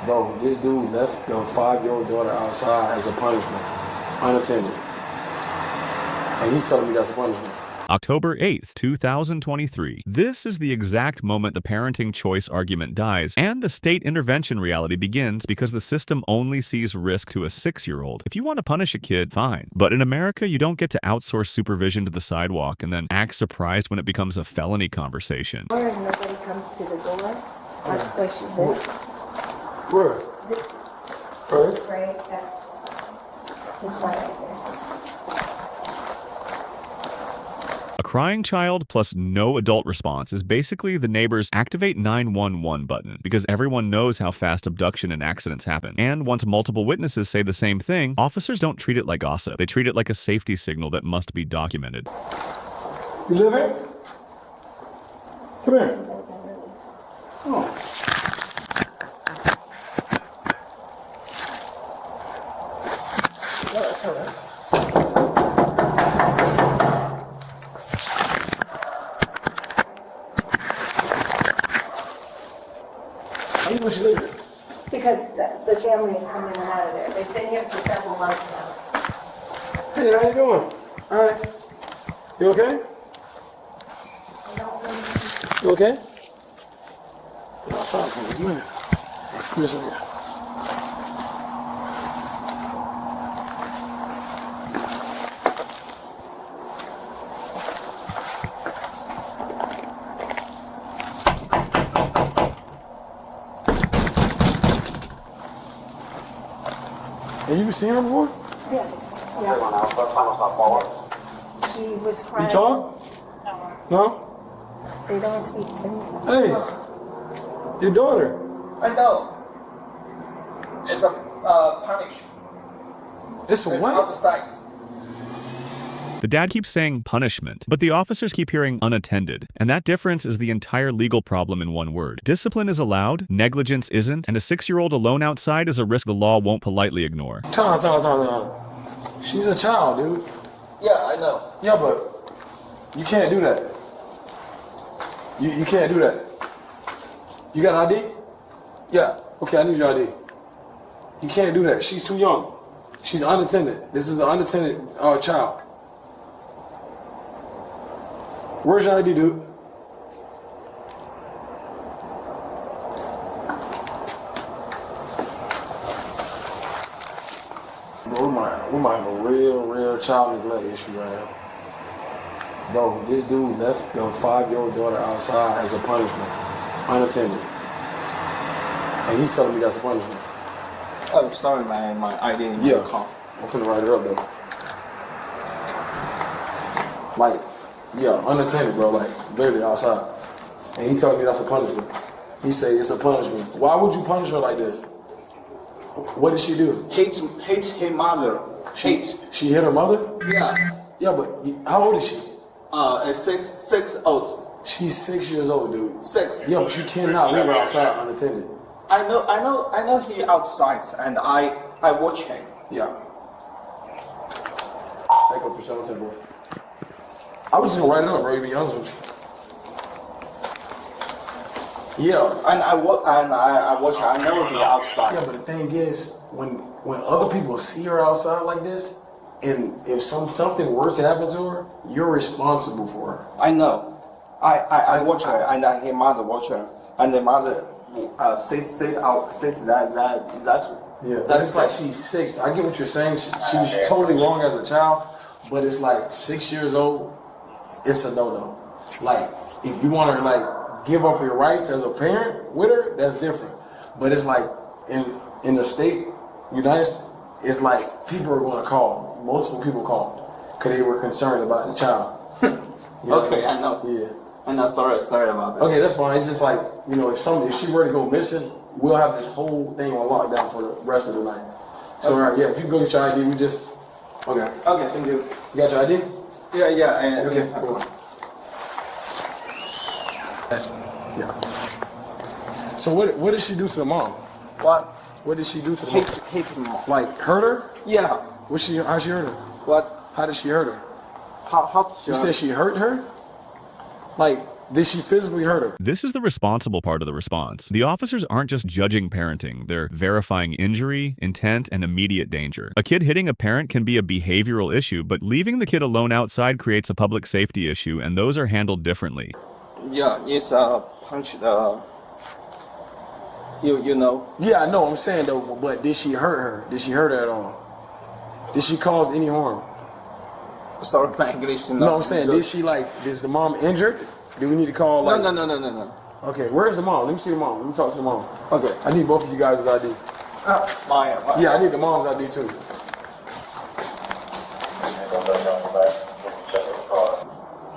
Bro, this dude left your 5-year-old daughter outside as a punishment, unattended. And he's telling me that's a punishment. October 8th, 2023. This is the exact moment the parenting choice argument dies and the state intervention reality begins because the system only sees risk to a 6-year-old. If you want to punish a kid, fine. But in America, you don't get to outsource supervision to the sidewalk and then act surprised when it becomes a felony conversation. Where nobody comes to the door, that's where she lives. Where? Right, this one right there. A crying child plus no adult response is basically the neighbor's activate 911 button because everyone knows how fast abduction and accidents happen. And once multiple witnesses say the same thing, officers don't treat it like gossip. They treat it like a safety signal that must be documented. You live here? Come here. Oh. How you know she live here? Because the family is coming in and out of there. They've been here for several months now. Hey, how you doing? All right. You okay? You okay? Get outside for a minute. Come here, Sylvia. And you seen her before? Yes. Yeah. She was crying. You talk? No? They don't speak. Hey, your daughter. I know. It's a punish. It's a It's what? out the sight. The dad keeps saying punishment, but the officers keep hearing unattended. And that difference is the entire legal problem in one word. Discipline is allowed, negligence isn't, and a 6-year-old alone outside is a risk the law won't politely ignore. Time. She's a child, dude. Yeah, I know. Yeah, but you can't do that. You can't do that. You got ID? Yeah. Okay, I need your ID. You can't do that. She's too young. She's unattended. This is an unattended child. Where's your ID, dude? Bro, we might have a real child neglect issue right now. Bro, this dude left your 5-year-old daughter outside as a punishment, unattended. And he's telling me that's a punishment. I'm sorry, my ID in Yeah, your car. I'm finna write it up though. Like, yeah, unattended, bro, like, literally outside. And he telling me that's a punishment. He say it's a punishment. Why would you punish her like this? What did she do? Hate her mother. Hate. She hit her mother? Yeah. Yeah, but how old is she? Six old. She's 6 years old, dude. 6. Yeah, but you cannot leave her outside unattended. I know he outside, and I watch him. Yeah. Make up yourself, bro. I was just gonna write it up, bro, to be honest with you. Yeah. And I watch. I know he outside. Yeah, but the thing is, when other people see her outside like this, and if something were to happen to her, you're responsible for her. I know. I watch her, and her mother watch her, and the mother sit that. Yeah, but it's like she's 6. I get what you're saying. She's totally wrong as a child, but it's like 6 years old. It's a no-no. Like, if you want to like give up your rights as a parent with her, that's different. But it's like in the state, United States, it's like people are going to call. Multiple people called because they were concerned about the child. You know? Okay, I know. Yeah. I'm not sorry about that. Okay, that's fine. It's just like, you know, if she were to go missing, we'll have this whole thing on lockdown for the rest of the night. So, all right, yeah, if you can go get your ID, we just, okay. Okay, thank you. You got your ID? Yeah. Okay, go on. Yeah. So what did she do to the mom? What? What did she do to the mom? Hate mom. Like, hurt her? Yeah. How she hurt her? What? How did she hurt her? How You said she hurt her? Like, Did she physically hurt her? This is the responsible part of the response. The officers aren't just judging parenting, they're verifying injury, intent, and immediate danger. A kid hitting a parent can be a behavioral issue, but leaving the kid alone outside creates a public safety issue, and those are handled differently. Yeah, it's punch. You know. Yeah, I know. I'm saying though, but did she hurt her? Did she hurt her at all? Did she cause any harm? Sorry, my English. No, I'm saying, did she is the mom injured? Do we need to call No. Okay, where's the mom? Let me see the mom. Let me talk to the mom. Okay. I need both of you guys' ID. Maya. Yeah, I need the mom's ID too.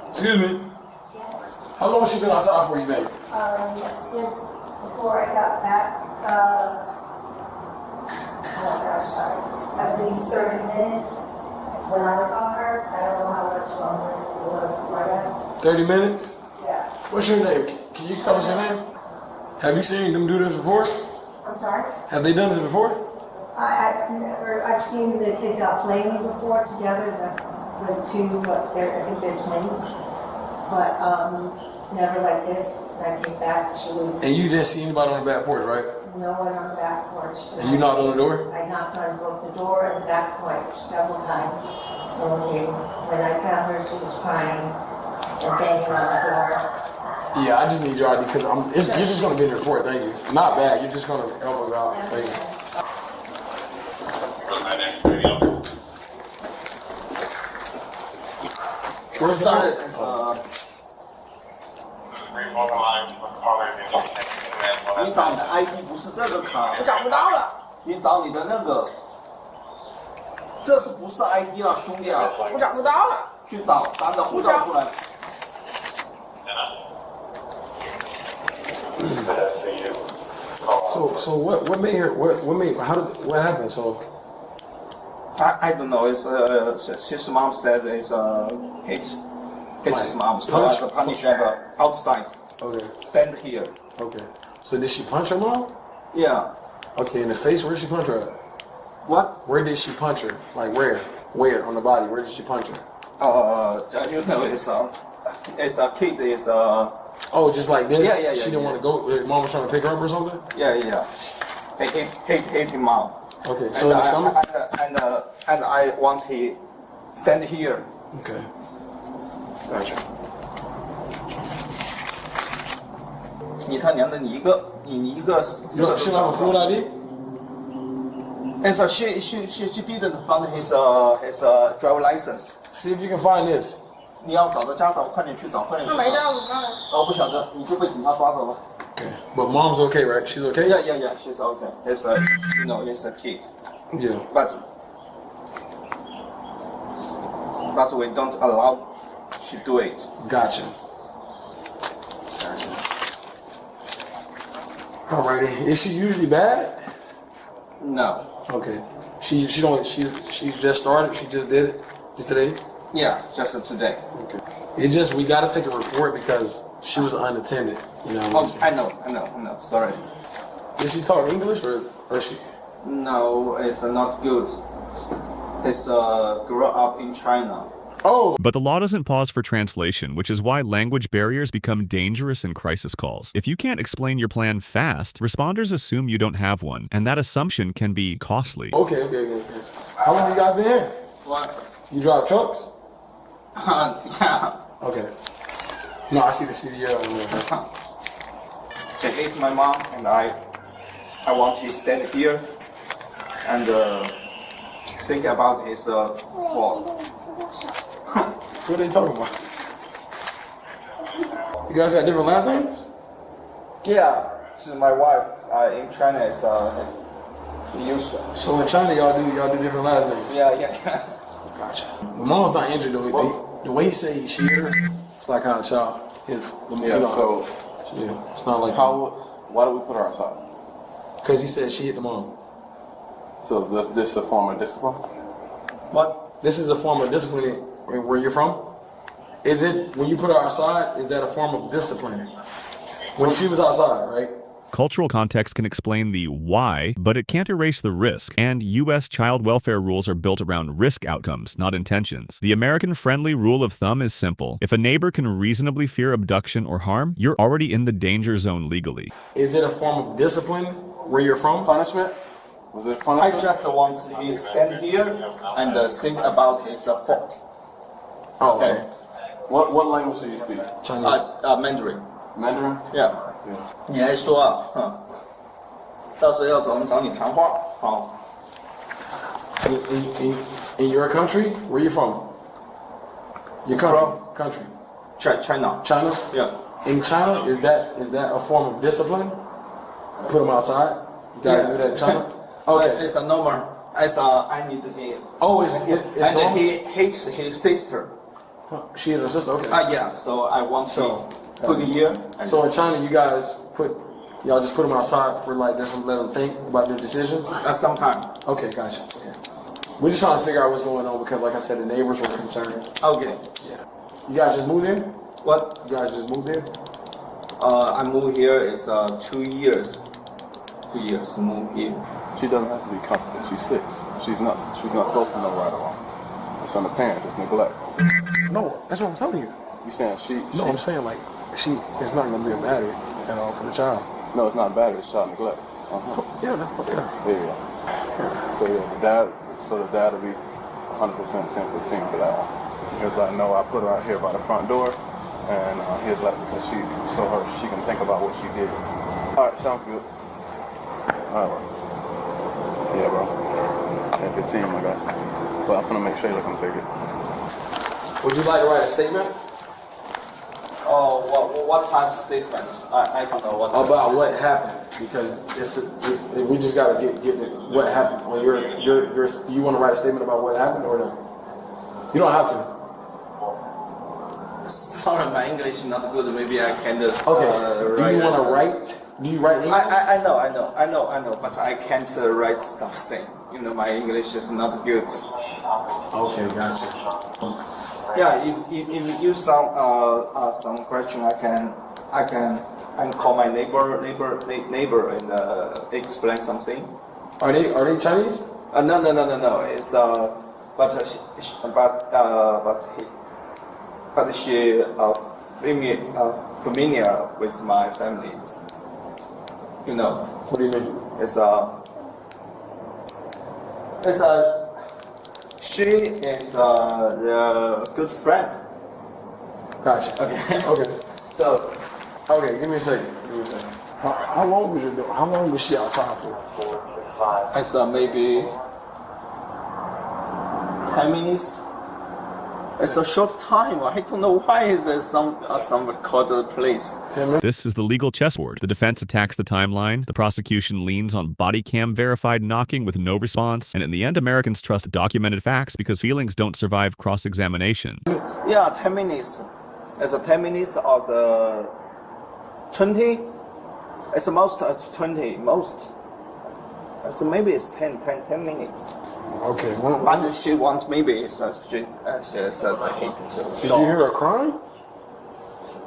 Excuse me. How long has she been outside for, you think? Since before I got back, at least 30 minutes. When I saw her, I don't know how much longer it was before that. 30 minutes? Yeah. What's your name? Can you tell us your name? Have you seen them do this before? I'm sorry? Have they done this before? I've seen the kids out playing before together with two, I think they're twins. But never like this. When I came back, she was... And you didn't see anybody on the back porch, right? No one on the back porch. And you knocked on the door? I knocked on both the door and the back porch several times. No one came. When I found her, she was crying and banging on the door. Yeah, I just need your ID because you're just going to be in the report, thank you. Not bad, you're just going to help us out, thank you. Where's the 你找你的 ID 不是这个卡，我找不到了。你找你的那个，这是不是 ID 了，兄弟啊？我找不到了。去找咱的护照出来。So what made her what happened? So I don't know. It's his mom said it's hit his mom. So I punish her outside. Okay. Stand here. Okay. So did she punch her mom? Yeah. Okay, in the face. Where did she punch her at? What? Where did she punch her? Like where? Where on the body? Where did she punch her? You know, it's a kid. It's Oh, just like this? Yeah. She didn't want to go. Her mom was trying to pick her up or something? Yeah. Hit him mom. Okay. So in the stomach? And I want he stand here. Okay. Gotcha. 你他娘的，你一个 She don't have a full ID? And so she didn't find his driver license. See if you can find this. 你要找到驾照，快点去找，快点去找。他没驾照，哦，不晓得，你就被警察抓走了。Okay. But mom's okay, right? She's okay? Yeah, she's okay. It's it's a kid. Yeah. But we don't allow she do it. Gotcha. Alrighty. Is she usually bad? No. Okay. She's just started. She just did it just today. Yeah, just today. Okay. It just we gotta take a report because she was unattended. You know. Oh, I know. Sorry. Did she talk English or she? No, it's not good. It's grew up in China. Oh. But the law doesn't pause for translation, which is why language barriers become dangerous in crisis calls. If you can't explain your plan fast, responders assume you don't have one, and that assumption can be costly. Okay. How long you guys been here? What? You drive trucks? Yeah. Okay. No, I see the CDL on there. They hate my mom, and I want to stand here and think about his fault. What are they talking about? You guys got different last names? Yeah, this is my wife. In China, it's used. So in China, y'all do different last names. Yeah. Gotcha. The mom's not injured though. The way he say she hit her, it's like how a child is. So yeah, it's not like why do we put her outside? because he said she hit the mom. So this a form of discipline? What? This is a form of discipline where you're from. Is it when you put her outside? Is that a form of discipline? When she was outside, right? Cultural context can explain the why, but it can't erase the risk, and U.S. child welfare rules are built around risk outcomes, not intentions. The American-friendly rule of thumb is simple. If a neighbor can reasonably fear abduction or harm, you're already in the danger zone legally. Is it a form of discipline where you're from? Punishment? Was it I punishment? just want to stand here and think about his fault. Oh, okay. What language do you speak? Chinese. Mandarin. Mandarin? Yeah. 你还说啊，到时候要找你谈话，好。In your country, where you from? Your country. China. China. Yeah. In China, is that a form of discipline? Put them outside. You guys do that in China? Okay. It's a normal. I need him. Oh, it's And normal. he hates his sister. She and her sister. Okay. Yeah. So I want to put here. So in China, you guys y'all just put them outside for like just to let them think about their decisions. Sometime. Okay, gotcha. Okay. We're just trying to figure out what's going on because, like I said, the neighbors were concerned. Okay. Yeah. You guys just moved in? What? You guys just moved in? I moved here. It's 2 years. 2 years to move here. She doesn't have to be comforted. She's 6. She's not supposed to know right or wrong. It's on the parents. It's neglect. No, that's what I'm telling you. You saying she? No, I'm saying like it's not gonna be a battery at all for the child. No, it's not bad. It's child neglect. Yeah, that's what. Yeah. Yeah. So yeah, the dad will be 100% 10-15 for that one. Because I know I put her out here by the front door, and here's like because she can think about what she did. All right, sounds good. All right. Yeah, bro. 10-15, my guy. But I'm gonna make Shayla come take it. Would you like to write a statement Oh, what type of statement? I don't know what. about what happened? Because we just gotta get what happened. When you want to write a statement about what happened or no? You don't have to. Sorry, my English is not good. Maybe I can just. Okay. Do you want to write? Do you write English? I know, but I can't write something. You know, my English is not good. Okay, gotcha. Yeah, if you some question, I can call my neighbor and explain something. Are they Chinese? No. It's but she familiar with my family. You know. What do you mean? She is the good friend. Gotcha. Okay. Okay. So Okay, give me a second. How long was she outside for? it's maybe 10 minutes. It's a short time. I don't know why is there some called the police. 10 minutes? This is the legal chessboard. The defense attacks the timeline, the prosecution leans on body cam verified knocking with no response, and in the end, Americans trust documented facts because feelings don't survive cross-examination. Yeah, 10 minutes. It's 10 minutes or the 20. It's most 20 most. So maybe it's 10 minutes. Okay. But she wants maybe she says I hate it. Did you hear her crying?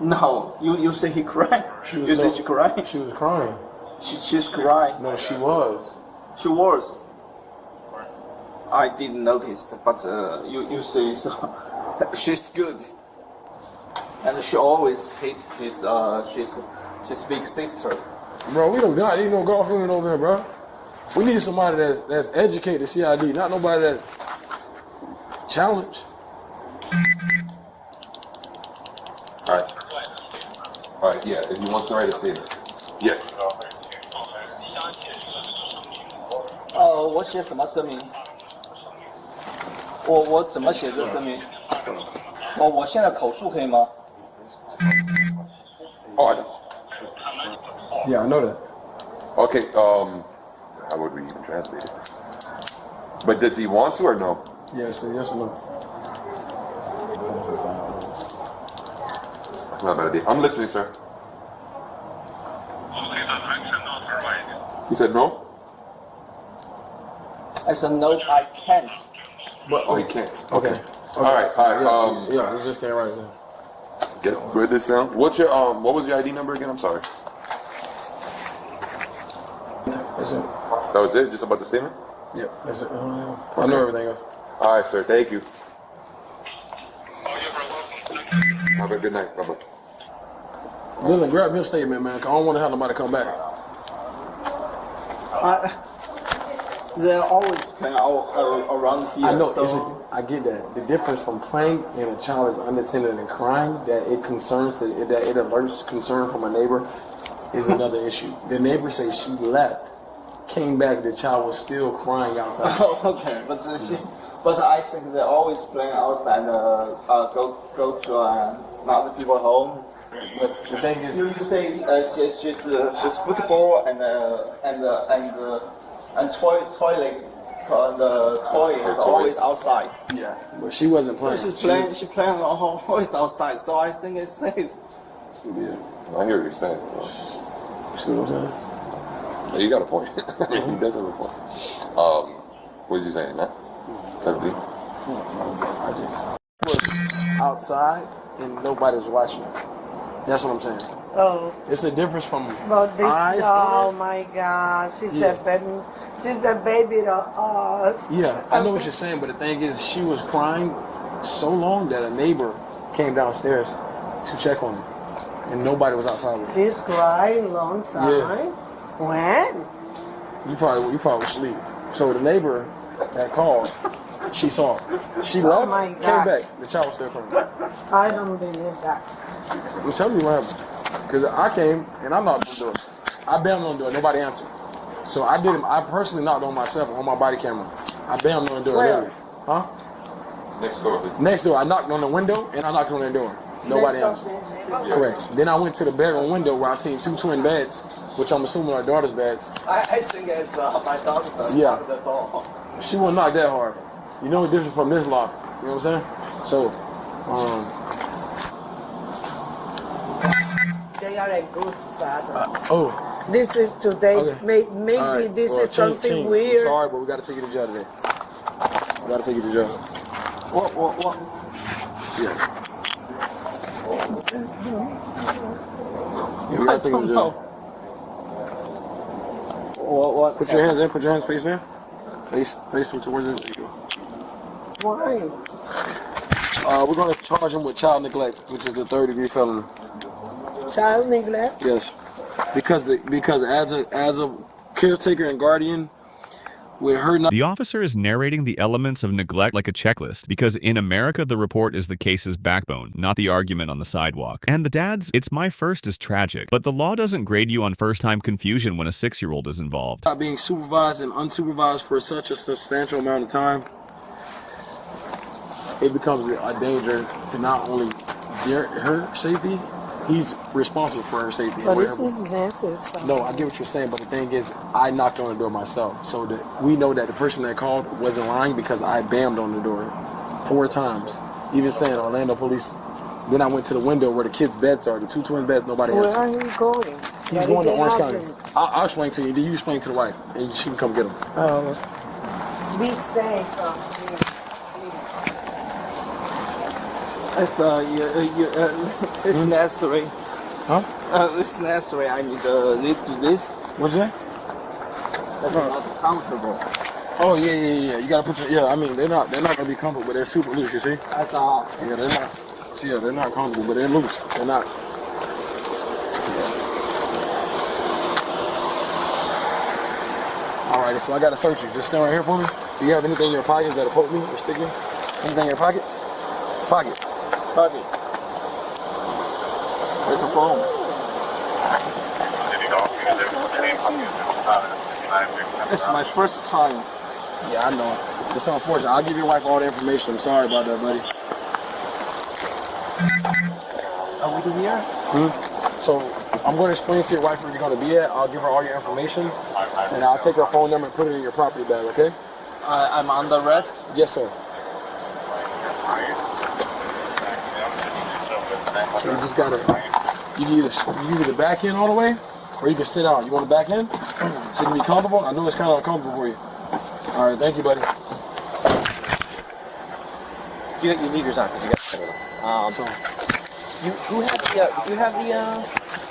No, you say he cried. You say she cried. She was crying. She's crying. No, she was. She was. I didn't notice, but you say so. She's good, and she always hates his she's big sister. Bro, we don't got no girlfriend over here, bro. We need somebody that's educated CID, not nobody that's challenged. All right, yeah, if you want to write a statement. Yes. 我写什么声明？我怎么写这声明？我现在口述可以吗？ Oh, I know. Yeah, I know that. Okay, how would we even translate it? But does he want to or no? Yes or no? That's not a bad idea. I'm listening, sir. He said no? I said no, I can't. Oh, he can't. Okay. All right. Yeah, he just can't write it down. Write this down. What was your ID number again? I'm sorry. That's it. That was it? Just about the statement? Yep, that's it. I know everything else. All right, sir. Thank you. Have a good night. Bye-bye. Dylan, grab me a statement, man, 'cause I don't want to have nobody come back. They're always playing out around here. I know. So I get that. The difference from playing and a child is unattended and crying, that it concerns, that it alerts concern from a neighbor, is another issue. The neighbor says she left, came back, the child was still crying outside. oh, okay, but I think they're always playing outside. Go to another people's home. But the thing is, You say she's football and toilet. The toy is always outside. yeah, but she wasn't So playing. she's playing always outside. So I think it's safe. Yeah. I hear what you're saying. See what I'm saying? Yeah, you got a point. I mean, he does have a point. What is he saying, Matt? 17? I just was outside and nobody's watching. That's what I'm saying. Oh, It's a difference from but this, eyes. oh my God, she's Yeah. a baby to us. Yeah, I know what you're saying, but the thing is, she was crying so long that a neighbor came downstairs to check on her, and nobody was outside with her. She's crying long time. Yeah. When? You probably was asleep. So the neighbor that called, she saw her. She left, my came gosh. back. The child was still crying. I don't believe that. I'm telling you what happened. Because I came and I knocked on the door. I banged on the door. Nobody answered. So I personally knocked on myself on my body camera. I banged on the door. Where? Literally. Huh? Next door, please. Next door. I knocked on the window and I knocked on the door. Nobody answered. Correct. Then I went to the bedroom window where I seen 2 twin beds, which I'm assuming are daughter's beds. I think it's my daughter. Yeah. The door. She wouldn't knock that hard. You know the difference from this lock. You know what I'm saying? So, They are a good father. This is today. Okay. Maybe all right. this Well, is something I'm weird. sorry, but we got to take you to jail today. We got to take you to jail. What? Yeah. Yeah, we got to take you to jail. What? Put your hands in. Put your hands face in. Face them towards it. There you go. Why? We're going to charge him with child neglect, which is a 3rd-degree felony. Child neglect? Yes, because as a caretaker and guardian, with her not. The officer is narrating the elements of neglect like a checklist because in America, the report is the case's backbone, not the argument on the sidewalk. And the dad's, "It's my first" is tragic, but the law doesn't grade you on first-time confusion when a 6-year-old is involved. Not being supervised and unsupervised for such a substantial amount of time, it becomes a danger to not only her safety, he's responsible for her safety. But this is necessary. No, I get what you're saying, but the thing is, I knocked on the door myself, so that we know that the person that called wasn't lying because I bammed on the door 4 times, even saying Orlando police. Then I went to the window where the kids' beds are, the 2 twin beds, nobody Where answered. are you going? He's going to Orange County. I'll explain to you. Then you explain to the wife, and she can come get him. Be safe from here. It's necessary. Huh? It's necessary. I need to do this. What's that? That's not comfortable. Oh yeah. You gotta put your I mean they're not gonna be comfortable, but they're super loose. You see? I thought. Yeah, they're not. See, yeah, they're not comfortable, but they're loose. They're not. Alrighty, so I gotta search you. Just stand right here for me. Do you have anything in your pockets that'll poke me or stick me? Anything in your pockets? Pocket. It's a phone. It's my first time. Yeah, I know. It's unfortunate. I'll give your wife all the information. I'm sorry about that, buddy. Are we here? So I'm going to explain to your wife where you're going to be at. I'll give her all your information, and I'll take her phone number and put it in your property bag. Okay? I'm under arrest. Yes, sir. So you just gotta. You can either back in all the way, or you can sit out. You want to back in? So you can be comfortable. I know it's kind of uncomfortable for you. All right, thank you, buddy. You leave yours on because you got to So you have the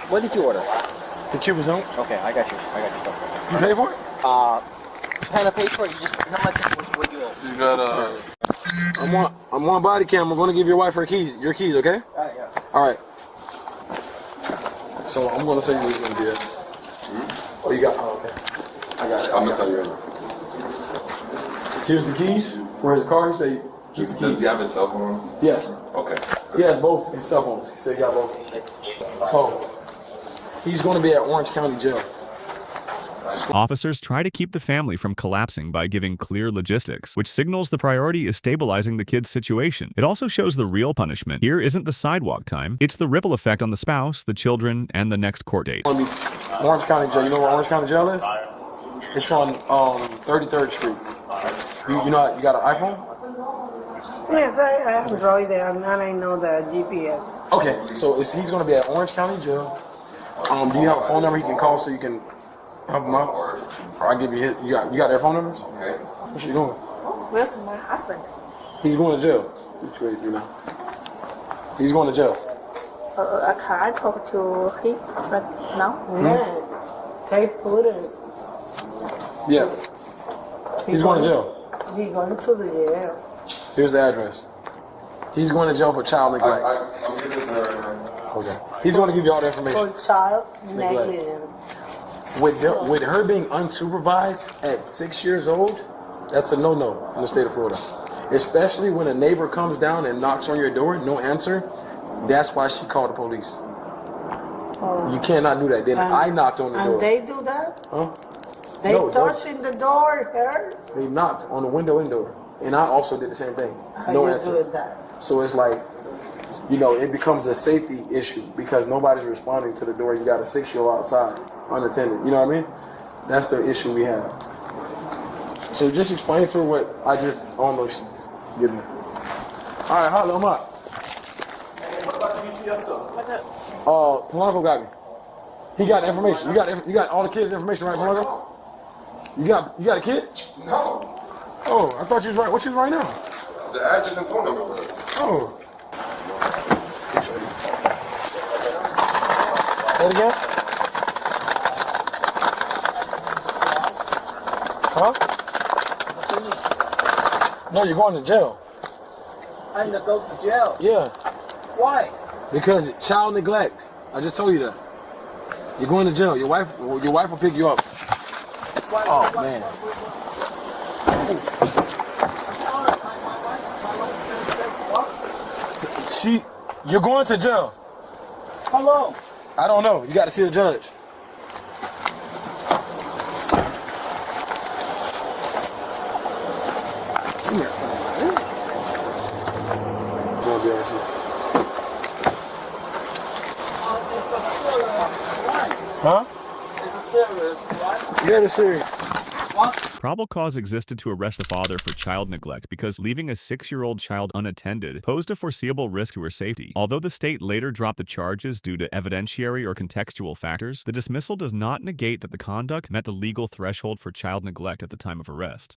what did you order? The Cuban zone. Okay, I got you. I got you something. You pay for it? Kind of pay for it. You just how much? What you owe? You got I'm on body cam. I'm gonna give your wife her keys. Your keys, okay? Yeah. All right. So I'm gonna tell you what's gonna be at. Oh, you got? Oh, okay. I got it. I'm gonna tell you. Here's the keys for his car. He said, "Keep the Does keys." he have his cell phone? Yes. Okay. He has both his cell phones. He said he got both. So he's gonna be at Orange County Jail. Officers try to keep the family from collapsing by giving clear logistics, which signals the priority is stabilizing the kid's situation. It also shows the real punishment. Here isn't the sidewalk time, it's the ripple effect on the spouse, the children, and the next court date. Orange County Jail. You know where Orange County Jail is? It's on 33rd Street. You know, you got an iPhone? Yes, I have Android and I know the GPS. Okay, so he's going to be at Orange County Jail. Do you have a phone number he can call so you can help him out? Or I'll give you his. You got their phone numbers? Okay. Where's she going? Where's my husband? He's going to jail. Which way, you know? He's going to jail. Can I talk to him right now? Yeah. They put it. Yeah. He's going to jail. He's going to the jail. Here's the address. He's going to jail for child neglect. I'm giving her right now. Okay. He's going to give you all the For information. child negligence. With her being unsupervised at 6 years old, that's a no-no in the state of Florida. Especially when a neighbor comes down and knocks on your door, no answer. That's why she called the police. You cannot do that. Then I knocked on the door. And they do that? Huh? They No, touching the door here? They knocked on the window. And I also did the same thing. How No you answer. do that? So it's like, you know, it becomes a safety issue because nobody's responding to the door. You got a 6-year-old outside, unattended. You know what I mean? That's the issue we have. So just explain to her what I just almost give me. All right, hello, I'm up. What about the DCF stuff? Polanco got me. He got the information. You got all the kids' information, right, Polanco? You got a kid? No. Oh, I thought you was right. What you was right now? The address and phone number. Oh. Say it again? Huh? No, you're going to jail. I'm gonna go to jail. Yeah, Why? because child neglect. I just told you that. You're going to jail. Your wife will pick you up. Oh man. You're going to jail. How long? I don't know. You got to see the judge. You got time, man. Gonna be honest with you. Huh? It's a serious, right? Yeah, it's serious. Probable cause existed to arrest the father for child neglect because leaving a 6-year-old child unattended posed a foreseeable risk to her safety. Although the state later dropped the charges due to evidentiary or contextual factors, the dismissal does not negate that the conduct met the legal threshold for child neglect at the time of arrest.